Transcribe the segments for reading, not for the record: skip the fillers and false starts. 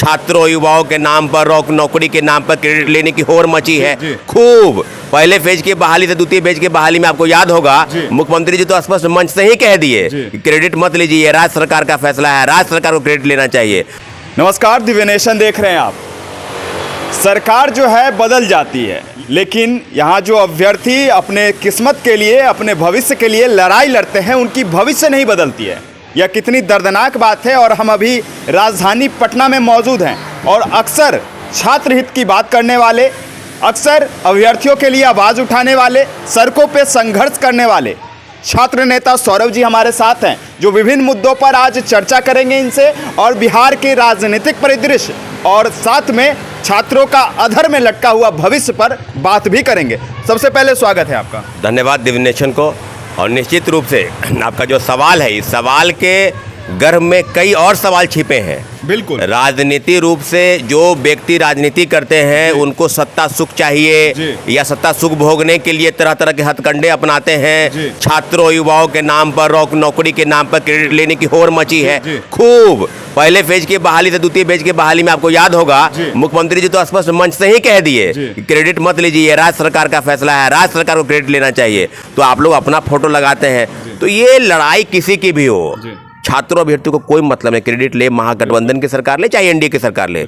छात्रों युवाओं के नाम पर नौकरी के नाम पर क्रेडिट लेने की होड़ मची है खूब। पहले फेज की बहाली से द्वितीय फेज की बहाली में आपको याद होगा मुख्यमंत्री जी तो स्पष्ट मंच से ही कह दिए कि क्रेडिट मत लीजिए, राज्य सरकार का फैसला है, राज्य सरकार को क्रेडिट लेना चाहिए। नमस्कार, दिव्य नेशन देख रहे हैं आप। सरकार जो है बदल जाती है, लेकिन यहाँ जो अभ्यर्थी अपने किस्मत के लिए, अपने भविष्य के लिए लड़ाई लड़ते हैं, उनकी भविष्य नहीं बदलती है। यह कितनी दर्दनाक बात है। और हम अभी राजधानी पटना में मौजूद हैं और अक्सर छात्र हित की बात करने वाले, अक्सर अभ्यर्थियों के लिए आवाज़ उठाने वाले, सड़कों पे संघर्ष करने वाले छात्र नेता सौरभ जी हमारे साथ हैं, जो विभिन्न मुद्दों पर आज चर्चा करेंगे इनसे और बिहार के राजनीतिक परिदृश्य और साथ में छात्रों का अधर में लटका हुआ भविष्य पर बात भी करेंगे। सबसे पहले स्वागत है आपका। धन्यवाद दिव्य नेशन को। और निश्चित रूप से आपका जो सवाल है, इस सवाल के गर्भ में कई और सवाल छिपे हैं। बिल्कुल। राजनीति रूप से जो व्यक्ति राजनीति करते हैं उनको सत्ता सुख चाहिए या सत्ता सुख भोगने के लिए तरह तरह के हथकंडे अपनाते हैं। छात्रों युवाओं के नाम पर नौकरी के नाम पर क्रेडिट लेने की होड़ मची है खूब। पहले फेज की बहाली से द्वितीय फेज की बहाली में आपको याद होगा मुख्यमंत्री जी तो स्पष्ट मंच से ही कह दिए कि क्रेडिट मत लीजिए, राज्य सरकार का फैसला है, राज्य सरकार को क्रेडिट लेना चाहिए। तो आप लोग अपना फोटो लगाते हैं। तो ये लड़ाई किसी की भी हो, छात्रों अभ्यर्थियों को कोई मतलब नहीं, क्रेडिट ले महागठबंधन की सरकार ले चाहे एनडीए की सरकार ले,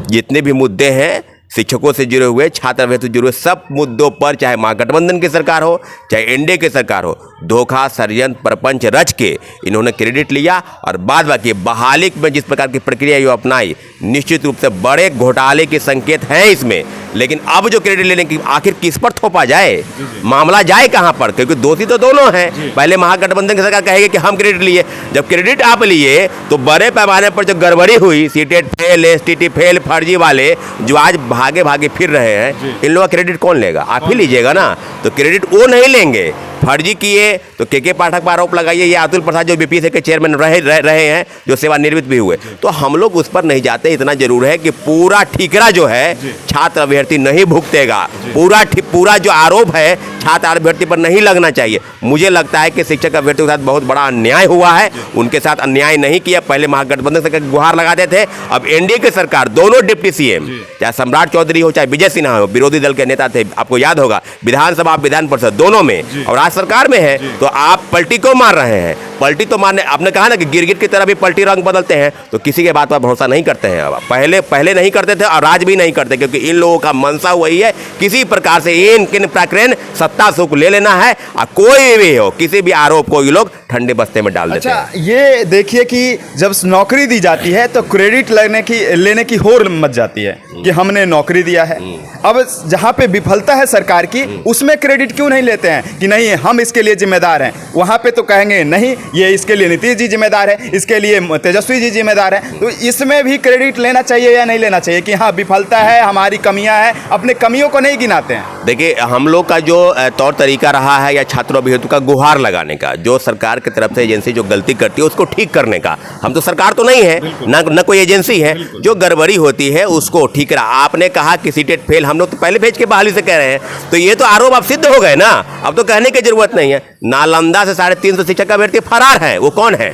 जितने भी मुद्दे हैं शिक्षकों से जुड़े हुए, छात्र अभ्यर्थी से जुड़े हुए, सब मुद्दों पर चाहे महागठबंधन की सरकार हो चाहे एनडीए की सरकार हो, धोखा षड्यंत्र प्रपंच रच के इन्होंने क्रेडिट लिया। और बाद बाकी बहाली में जिस प्रकार की प्रक्रिया ये अपनाई, निश्चित रूप से बड़े घोटाले के संकेत हैं इसमें। लेकिन अब जो क्रेडिट लेने की आखिर किस पर थोपा जाए, मामला जाए कहां पर, क्योंकि दोषी तो दोनों हैं। पहले महागठबंधन की सरकार कहेगी कि हम क्रेडिट लिए, जब क्रेडिट आप लिए तो बड़े पैमाने पर जो गड़बड़ी हुई, सीटेट फेल, एसटीटी फेल, फर्जी वाले जो आज भागे भागे फिर रहे हैं, इन लोगों का क्रेडिट कौन लेगा? आप ही लीजिएगा ना। तो क्रेडिट वो नहीं लेंगे। फर्जी किए तो के पाठक पर आरोप लगाइए, या अतुल प्रसाद जो बीपीएससी के चेयरमैन रहे हैं, जो सेवानिवृत्त भी हुए। तो हम लोग उस पर नहीं जाते। इतना जरूर है कि पूरा ठीकरा जो है छात्र अभ्यर्थी नहीं भुगतेगा। पूरा जो आरोप है छात्र अभ्यर्थी पर नहीं लगना चाहिए। मुझे लगता है कि शिक्षक अभ्यर्थियों के साथ बहुत बड़ा अन्याय हुआ है। उनके साथ अन्याय नहीं किया। पहले महागठबंधन से गुहार लगाते थे, अब एनडीए की सरकार, दोनों डिप्टी सीएम, चाहे सम्राट चौधरी हो चाहे विजय सिन्हा हो, विरोधी दल के नेता थे, आपको याद होगा, विधानसभा विधान परिषद दोनों में, और आज सरकार में है। तो आप पलटी को मार रहे हैं। पलटी तो मारने, आपने कहा ना कि गिरगिट की तरह भी पलटी रंग बदलते हैं। तो किसी के बात पर भरोसा नहीं करते हैं। अब पहले नहीं करते थे और आज भी नहीं करते, क्योंकि इन लोगों का मंशा वही है, किसी प्रकार से इन किन प्रकरण सत्ता सुख ले लेना है। और कोई भी हो, किसी भी आरोप को ये लोग ठंडे बस्ते में डाल देते हैं। ये देखिए कि जब नौकरी दी जाती है तो क्रेडिट लेने की होड़ मच जाती है कि हमने नौकरी दिया है। अब जहाँ पे विफलता है सरकार की, उसमें क्रेडिट क्यों नहीं लेते हैं कि नहीं हम इसके लिए जिम्मेदार हैं? वहाँ पे तो कहेंगे नहीं, ये इसके लिए नीतीश जी जिम्मेदार है, इसके लिए तेजस्वी जी जिम्मेदार हैं। तो इसमें भी क्रेडिट लेना चाहिए या नहीं लेना चाहिए कि हाँ विफलता है, हमारी कमियां हैं, अपने कमियों को नहीं गिनाते हैं? देखिए, हम लोग का जो तौर तरीका रहा है या छात्रों अभ्यर्थियों का गुहार लगाने का, जो सरकार की तरफ से एजेंसी जो गलती करती है उसको ठीक करने का। हम तो सरकार तो नहीं है, ना कोई एजेंसी है। जो गड़बड़ी होती है उसको ठीक करा। आपने कहा कि सीटेट फेल, हम लोग तो पहले फेज के बहाली से कह रहे हैं, तो ये तो आरोप अब सिद्ध हो गए ना। अब तो कहने की जरूरत नहीं है। नालंदा से 350 शिक्षक अभ्यर्थी फरार है। वो कौन है?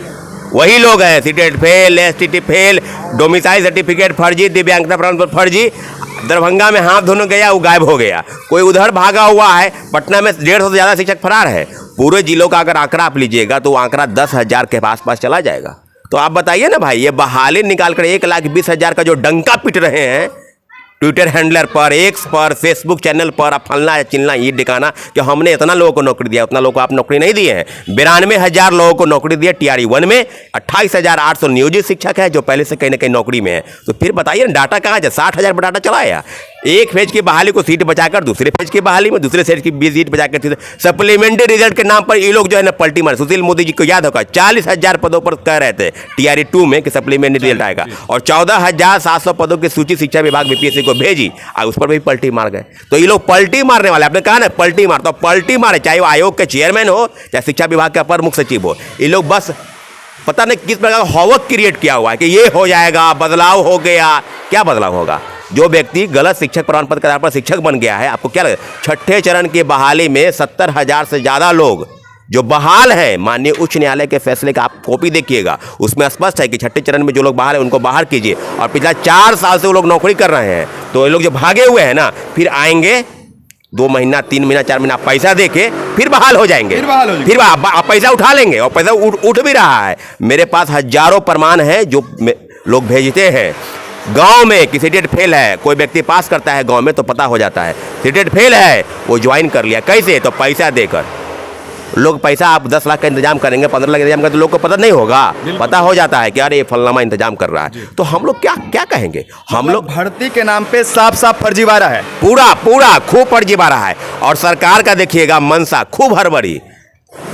वही लोग हैं। CTET fail, STT fail, domicile certificate फर्जी, दिव्यांगता प्रमाण पत्र फर्जी। दरभंगा में हाथ धोने गया, वो गायब हो गया। कोई उधर भागा हुआ है। पटना में 150 से ज़्यादा शिक्षक फरार है। पूरे जिलों का अगर आंकड़ा आप लीजिएगा तो आंकड़ा 10,000 के आसपास चला जाएगा। तो आप बताइए ना भाई, ये बहाली निकाल कर 1,20,000 का जो डंका पिट रहे हैं ट्विटर हैंडलर पर, एक्स पर, फेसबुक चैनल पर, आप फलना चिलना ये दिखाना कि हमने इतना लोगों को नौकरी दिया, उतना लोगों को आप नौकरी नहीं दिए हैं। 92,000 लोगों को नौकरी दी है टीआरई 1 में। 28,800 नियोजित शिक्षक है जो पहले से कहीं ना कहीं नौकरी में है। तो फिर बताइए ना, डाटा कहाँ है? 60,000 पर डाटा चलाया। एक फेज की बहाली को सीट बचाकर दूसरे फेज की बहाली में, दूसरे फेज की 20 सीट बचाकर सप्लीमेंट्री रिजल्ट के नाम पर ये लोग जो है ना पलटी मार। सुशील मोदी जी को याद होगा 40,000 पदों पर कह रहे थे टीआरई 2 में कि सप्लीमेंट्री रिजल्ट आएगा, और 14,700 पदों की सूची शिक्षा विभाग बीपीएससी को भेजी और उस पर भी पलटी मार गए। तो ये लोग पलटी मारने वाले, आपने कहा ना पलटी मार, तो पलटी मारे, चाहे वो आयोग के चेयरमैन हो चाहे शिक्षा विभाग के अपर मुख्य सचिव हो। ये लोग बस पता नहीं किस प्रकार का हौवक क्रिएट किया हुआ है कि ये हो जाएगा, बदलाव हो गया। क्या बदलाव होगा? जो व्यक्ति गलत शिक्षक प्रमाण पत्र के आधार पर शिक्षक बन गया है, आपको क्या लगता है? छठे चरण की बहाली में 70,000 से ज़्यादा लोग जो बहाल है माननीय उच्च न्यायालय के फैसले का आप कॉपी देखिएगा, उसमें स्पष्ट है कि छठे चरण में जो लोग बहाल हैं उनको बाहर कीजिए। और पिछला 4 साल से वो लोग नौकरी कर रहे हैं, तो ये लोग जो भागे हुए हैं ना, फिर आएंगे 2 महीना 3 महीना 4 महीना पैसा देके फिर बहाल हो जाएंगे, फिर आप पैसा उठा लेंगे और पैसा उठ भी रहा है। मेरे पास हजारों प्रमाण है जो लोग भेजते हैं। गांव में कि सीटेट फेल है, कोई व्यक्ति पास करता है गांव में तो पता हो जाता है सीटेट फेल है, वो ज्वाइन कर लिया। कैसे? तो पैसा देकर। लोग पैसा आप 10 लाख का इंतजाम करेंगे, 15 लाख का इंतजाम करेंगे तो लोग को पता नहीं होगा, पता हो जाता है कि अरे ये फलनामा इंतजाम कर रहा है। तो हम लोग क्या कहेंगे? हम लोग भर्ती के नाम पे साफ साफ फर्जीवाड़ा है, पूरा खूब फर्जीवाड़ा है। और सरकार का देखिएगा मंशा खूब हड़बड़ी।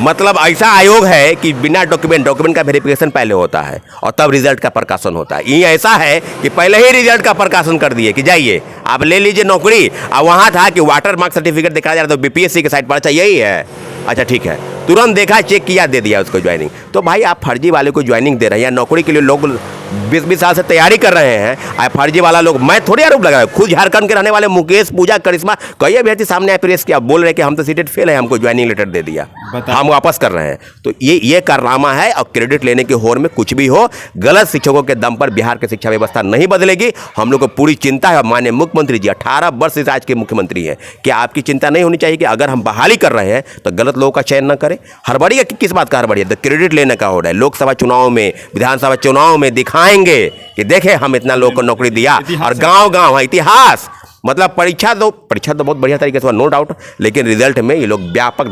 मतलब ऐसा आयोग है कि बिना डॉक्यूमेंट का वेरिफिकेशन पहले होता है और तब रिजल्ट का प्रकाशन होता है। ये ऐसा है कि पहले ही रिजल्ट का प्रकाशन कर दिए कि जाइए आप ले लीजिए नौकरी। और वहाँ था कि वाटर मार्क सर्टिफिकेट दिखाया जा रहा था, बीपीएससी के साइट पर, अच्छा यही है, अच्छा ठीक है, तुरंत देखा, चेक किया, दे दिया उसको ज्वाइनिंग। तो भाई आप फर्जी वाले को ज्वाइनिंग दे रहे हैं या नौकरी के लिए लोग 20-20 साल से तैयारी कर रहे हैं, आप फर्जी वाला लोग, मैं थोड़ी आरोप लगा रहा हूं, खुद झारखंड के रहने वाले मुकेश, पूजा, करिश्मा, कई अभ्यर्थी सामने आए प्रेस किया, बोल रहे कि हम तो सीटेट फेल है, हमको ज्वाइनिंग लेटर दे दिया, हम वापस कर रहे हैं। तो ये कारनामा है। और क्रेडिट लेने की होड़ में कुछ भी हो, गलत शिक्षकों के दम पर बिहार की शिक्षा व्यवस्था नहीं बदलेगी। हम लोग को पूरी चिंता है। माननीय मुख्यमंत्री जी 18 वर्ष से आज के मुख्यमंत्री हैं, क्या आपकी चिंता नहीं होनी चाहिए कि अगर हम बहाली कर रहे हैं तो गलत लोगों का चयन न करें? हड़बड़ी है, किस बात का हड़बड़ी है? क्रेडिट लेने का हो रहा है। लोकसभा चुनाव में, विधानसभा चुनाव में दिखाएंगे कि देखे हम इतना लोगों को नौकरी दिया। और गांव इतिहास, मतलब परीक्षा तो बहुत बढ़िया तरीके से हुआ, नो डाउट, लेकिन रिजल्ट में ये लोग व्यापक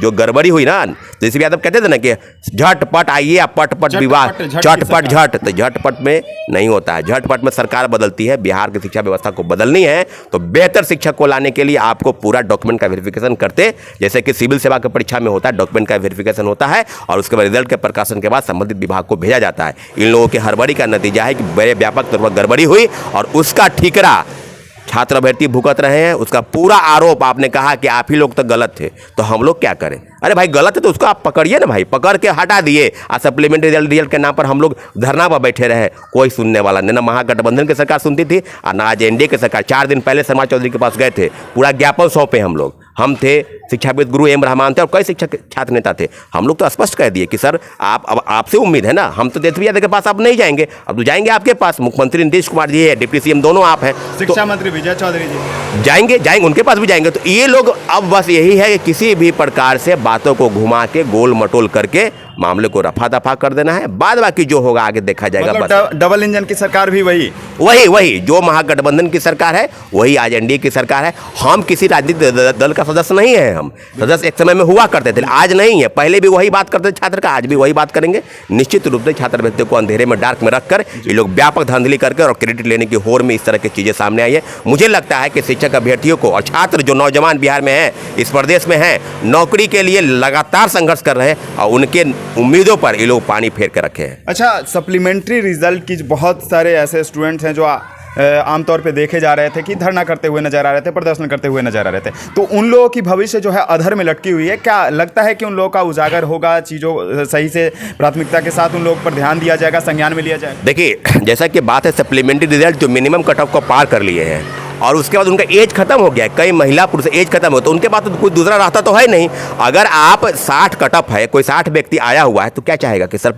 जो गड़बड़ी हुई ना, जैसे यादव कहते थे ना कि झटपट आइए या पटपट विवाह, चटपट झट, तो झटपट में नहीं होता है। झटपट में सरकार बदलती है। बिहार की शिक्षा व्यवस्था को बदलनी है तो बेहतर शिक्षक को लाने के लिए आपको पूरा डॉक्यूमेंट का वेरिफिकेशन करते, जैसे कि सिविल सेवा की परीक्षा में होता है, डॉक्यूमेंट का वेरिफिकेशन होता है और उसके बाद रिजल्ट के प्रकाशन के बाद संबंधित विभाग को भेजा जाता है। इन लोगों की हड़बड़ी का नतीजा है कि बड़े व्यापक तौर पर गड़बड़ी हुई और उसका ठीकरा छात्र अभ्यर्थी भुगत रहे हैं। उसका पूरा आरोप, आपने कहा कि आप ही लोग तो गलत थे, तो हम लोग क्या करें? अरे भाई गलत है तो उसको आप पकड़िए ना भाई, पकड़ के हटा दिए। सप्लीमेंट्री रिजल्ट के नाम पर हम लोग धरना पर बैठे रहे, कोई सुनने वाला नहीं। ना महागठबंधन की सरकार सुनती थी और ना आज एनडीए की सरकार। 4 दिन पहले शर्मा चौधरी के पास गए थे, पूरा ज्ञापन सौंपे हम लोग। हम थे शिक्षाविद गुरु एम रहमान थे और कई शिक्षक छात्र नेता थे। हम लोग तो स्पष्ट कह दिए कि सर अब आपसे उम्मीद है ना, हम तो तेजस्वी यादव के पास अब नहीं जाएंगे, अब तो जाएंगे आपके पास। मुख्यमंत्री नीतीश कुमार जी है, डिप्टी सीएम दोनों आप हैं, शिक्षा मंत्री विजय चौधरी जी जाएंगे उनके पास भी जाएंगे। तो ये लोग अब बस यही है कि किसी भी प्रकार से बातों को घुमा के गोल मटोल करके मामले को रफा दफा कर देना है। बाद बाकी जो होगा आगे देखा जाएगा। मतलब डबल इंजन की सरकार भी वही जो महागठबंधन की सरकार है वही आज एनडीए की सरकार है। हम किसी राजनीतिक दल का सदस्य नहीं है। हम सदस्य एक समय में हुआ करते थे, आज नहीं है। पहले भी वही बात करते थे छात्र का, आज भी वही बात करेंगे। निश्चित रूप से छात्र अभ्यर्थियों को अंधेरे में, डार्क में रखकर ये लोग व्यापक धांधली करके और क्रेडिट लेने की होड़ में इस तरह की चीजें सामने आई है। मुझे लगता है कि शिक्षक अभ्यर्थियों को और छात्र जो नौजवान बिहार में हैं, इस प्रदेश में हैं, नौकरी के लिए लगातार संघर्ष कर रहे हैं और उनके उम्मीदों पर ये लोग पानी फेर कर रखे हैं। अच्छा, सप्लीमेंट्री रिजल्ट की बहुत सारे ऐसे स्टूडेंट्स हैं जो आमतौर पे देखे जा रहे थे कि धरना करते हुए नजर आ रहे थे, प्रदर्शन करते हुए नजर आ रहे थे, तो उन लोगों की भविष्य जो है अधर में लटकी हुई है। क्या लगता है कि उन लोगों का उजागर होगा, चीज़ों सही से प्राथमिकता के साथ उन लोगों पर ध्यान दिया जाएगा, संज्ञान में लिया जाएगा? देखिए, जैसा कि बात है सप्लीमेंट्री रिजल्ट जो मिनिमम कट ऑफ को पार कर लिए हैं और उसके बाद उनका एज खत्म हो गया, कई महिला पुरुष एज खत्म हो, तो उनके पास तो कोई दूसरा रास्ता तो है नहीं। अगर आप 60 कट ऑफ है, कोई 60 व्यक्ति आया हुआ है, तो क्या चाहेगा कि सर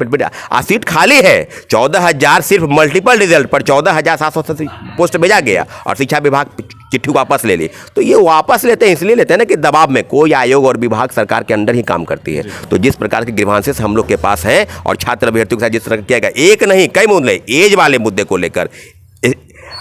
सीट खाली है, 14,000 सिर्फ मल्टीपल रिजल्ट पर 14,780 पोस्ट भेजा गया और शिक्षा विभाग चिट्ठी वापस ले ली। तो ये वापस लेते हैं, इसलिए लेते हैं ना कि दबाव में कोई आयोग और विभाग सरकार के अंडर ही काम करती है। तो जिस प्रकार के ग्रीवांसेस हम लोग के पास हैं और छात्र अभ्यर्थियों के साथ जिस तरह किया गया, एक नहीं कई मुद्दे, एज वाले मुद्दे को लेकर,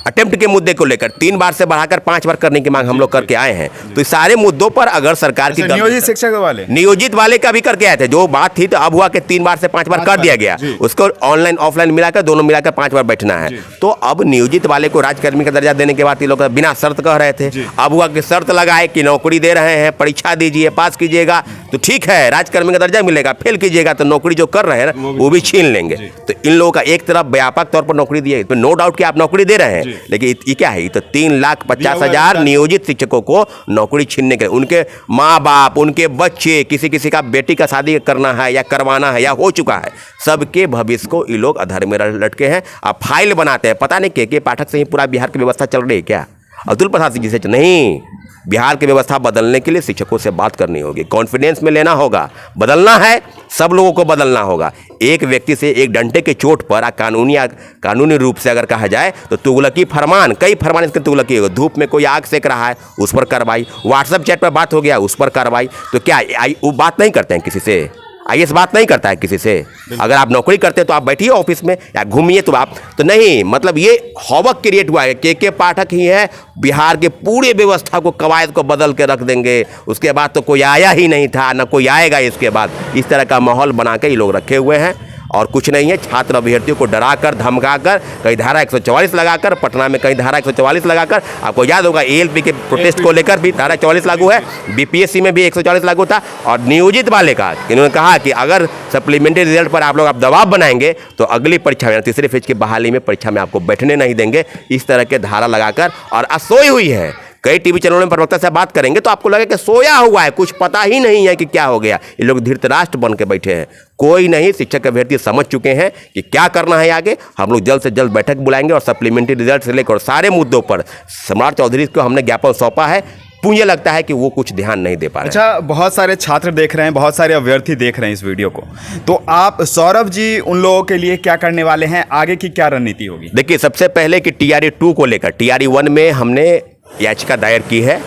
अटेम्प्ट के मुद्दे को लेकर 3 बार से बढ़ाकर 5 बार करने की मांग हम लोग करके आए हैं। तो इस सारे मुद्दों पर अगर सरकार की नियोजित शिक्षक वाले, नियोजित वाले का भी करके आए थे, जो बात थी तो अब हुआ कि 3 बार से 5 बार कर दिया गया, उसको ऑनलाइन ऑफलाइन मिलाकर दोनों मिलाकर 5 बार बैठना है। तो अब नियोजित वाले को राजकर्मी का दर्जा देने के बाद ये लोग बिना शर्त कह रहे थे, अब हुआ कि शर्त लगाए कि नौकरी दे रहे हैं, परीक्षा दीजिए, पास कीजिएगा तो ठीक है राजकर्मी का दर्जा मिलेगा, फेल कीजिएगा तो नौकरी जो कर रहे हैं वो भी छीन लेंगे। तो इन लोगों का एक तरफ व्यापक तौर पर नौकरी दिए, तो नो डाउट कि आप नौकरी दे रहे हैं, लेकिन ये क्या है, तो 3,50,000 नियोजित शिक्षकों को नौकरी छीनने के, उनके माँ बाप, उनके बच्चे, किसी का बेटी का शादी करना है या करवाना है या हो चुका है, सबके भविष्य को ये लोग अधर में लटके हैं। अब फाइल बनाते हैं, पता नहीं के पाठक से ही पूरा बिहार की व्यवस्था चल रही है क्या? अतुल प्रसाद जी से नहीं, बिहार की व्यवस्था बदलने के लिए शिक्षकों से बात करनी होगी, कॉन्फिडेंस में लेना होगा। बदलना है, सब लोगों को बदलना होगा। एक व्यक्ति से एक डंडे के चोट पर कानूनी रूप से अगर कहा जाए तो तुगलकी फरमान, कई फरमान इसके तुगलकी हो। धूप में कोई आग सेक रहा है, उस पर कार्रवाई। व्हाट्सएप चैट पर बात हो गया, उस पर कार्रवाई। तो क्या वो बात नहीं करते हैं किसी से? आईएएस बात नहीं करता है किसी से? अगर आप नौकरी करते हैं तो आप बैठिए ऑफिस में या घूमिए, तो आप तो नहीं। मतलब ये हौवक क्रिएट हुआ है। के पाठक ही है बिहार के पूरे व्यवस्था को, कवायद को बदल के रख देंगे। उसके बाद तो कोई आया ही नहीं था, ना कोई आएगा इसके बाद। इस तरह का माहौल बना के ये लोग रखे हुए हैं और कुछ नहीं है। छात्र अभ्यर्थियों को डराकर धमकाकर, कहीं धारा 144 लगाकर, पटना में कहीं धारा 144 लगाकर, आपको याद होगा एएलपी के प्रोटेस्ट को लेकर भी धारा 44 लागू है, बीपीएससी में भी 144 लागू था। और नियोजित वाले का इन्होंने कहा कि अगर सप्लीमेंट्री रिजल्ट पर आप लोग दबाव बनाएंगे तो अगली परीक्षा में, तीसरे फेज की बहाली में परीक्षा में आपको बैठने नहीं देंगे। इस तरह के धारा लगाकर और सोई हुई है। कई टीवी चैनलों में प्रवक्ता से बात करेंगे तो आपको लगेगा कि सोया हुआ है, कुछ पता ही नहीं है कि क्या हो गया। ये लोग धृतराष्ट्र बन के बैठे हैं। कोई नहीं, शिक्षक अभ्यर्थी समझ चुके हैं कि क्या करना है आगे। हम लोग जल्द से जल्द बैठक बुलाएंगे और सप्लीमेंट्री रिजल्ट से लेकर सारे मुद्दों पर सम्राट चौधरी को हमने ज्ञापन सौंपा है। मुझे लगता है कि वो कुछ ध्यान नहीं दे पा रहे। अच्छा, बहुत सारे छात्र देख रहे हैं, बहुत सारे अभ्यर्थी देख रहे हैं इस वीडियो को, तो आप सौरभ जी उन लोगों के लिए क्या करने वाले हैं? आगे की क्या रणनीति होगी? देखिए, सबसे पहले कि TRE 2 को लेकर, TRE 1 में हमने याचिका दायर की है,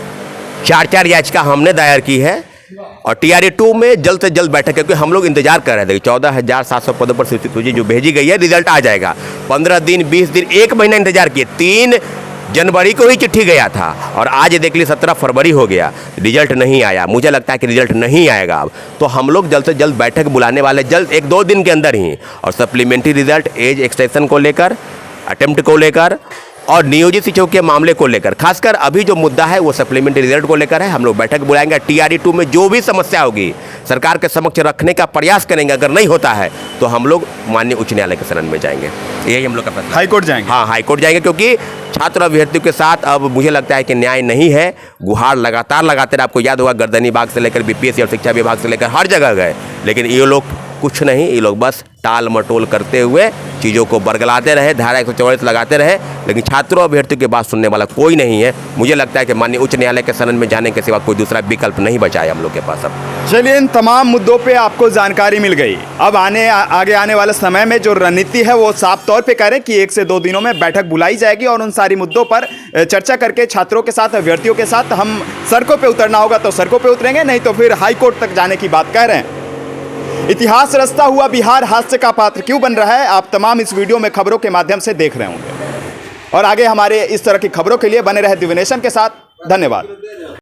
4 याचिका हमने दायर की है और TRE 2 में जल्द से जल्द बैठक, क्योंकि हम लोग इंतजार कर रहे थे। 14,700 पदों पर सूची जो भेजी गई है, रिजल्ट आ जाएगा। 15 दिन, 20 दिन, 1 महीना इंतजार किए। 3 जनवरी को ही चिट्ठी गया था और आज देख ली 17 फरवरी हो गया, रिजल्ट नहीं आया। मुझे लगता है कि रिजल्ट नहीं आएगा अब। तो हम लोग जल्द से जल्द बैठक बुलाने वाले, जल्द 1-2 दिन के अंदर ही। और सप्लीमेंट्री रिजल्ट, एज एक्सटेंशन को लेकर, अटेम्प्ट को लेकर और नियोजित शिक्षकों के मामले को लेकर, खासकर अभी जो मुद्दा है वो सप्लीमेंट्री रिजल्ट को लेकर है। हम लोग बैठक बुलाएंगे। TRE 2 में जो भी समस्या होगी सरकार के समक्ष रखने का प्रयास करेंगे। अगर नहीं होता है तो हम लोग माननीय उच्च न्यायालय के शरण में जाएंगे। यही हम लोग का फैसला। हाईकोर्ट जाएंगे? हाँ, हाईकोर्ट जाएंगे, क्योंकि छात्र अभ्यर्थियों के साथ अब मुझे लगता है कि न्याय नहीं है। गुहार लगातार लगाते रहे। आपको याद होगा गर्दनी बाग से लेकर बीपीएससी और शिक्षा विभाग से लेकर हर जगह गए, लेकिन ये लोग कुछ नहीं। ये लोग बस टाल मटोल करते हुए चीज़ों को बरगलाते रहे, धारा 144 लगाते रहे, लेकिन छात्रों अभ्यर्थियों की बात सुनने वाला कोई नहीं है। मुझे लगता है कि माननीय उच्च न्यायालय के शरण में जाने के सिवा कोई दूसरा विकल्प नहीं बचा है हम लोग के पास अब। चलिए, इन तमाम मुद्दों पे आपको जानकारी मिल गई। अब आगे आने वाले समय में जो रणनीति है वो साफ तौर पे करें कि 1 से 2 दिनों में बैठक बुलाई जाएगी और उन सारी मुद्दों पर चर्चा करके छात्रों के साथ, अभ्यर्थियों के साथ हम सड़कों पे उतरना होगा तो सड़कों पे उतरेंगे, नहीं तो फिर हाईकोर्ट तक जाने की बात कह रहे हैं। इतिहास रचता हुआ बिहार हास्य का पात्र क्यों बन रहा है, आप तमाम इस वीडियो में खबरों के माध्यम से देख रहे होंगे। और आगे हमारे इस तरह की खबरों के लिए बने रहे दिव्य नेशन के साथ। धन्यवाद।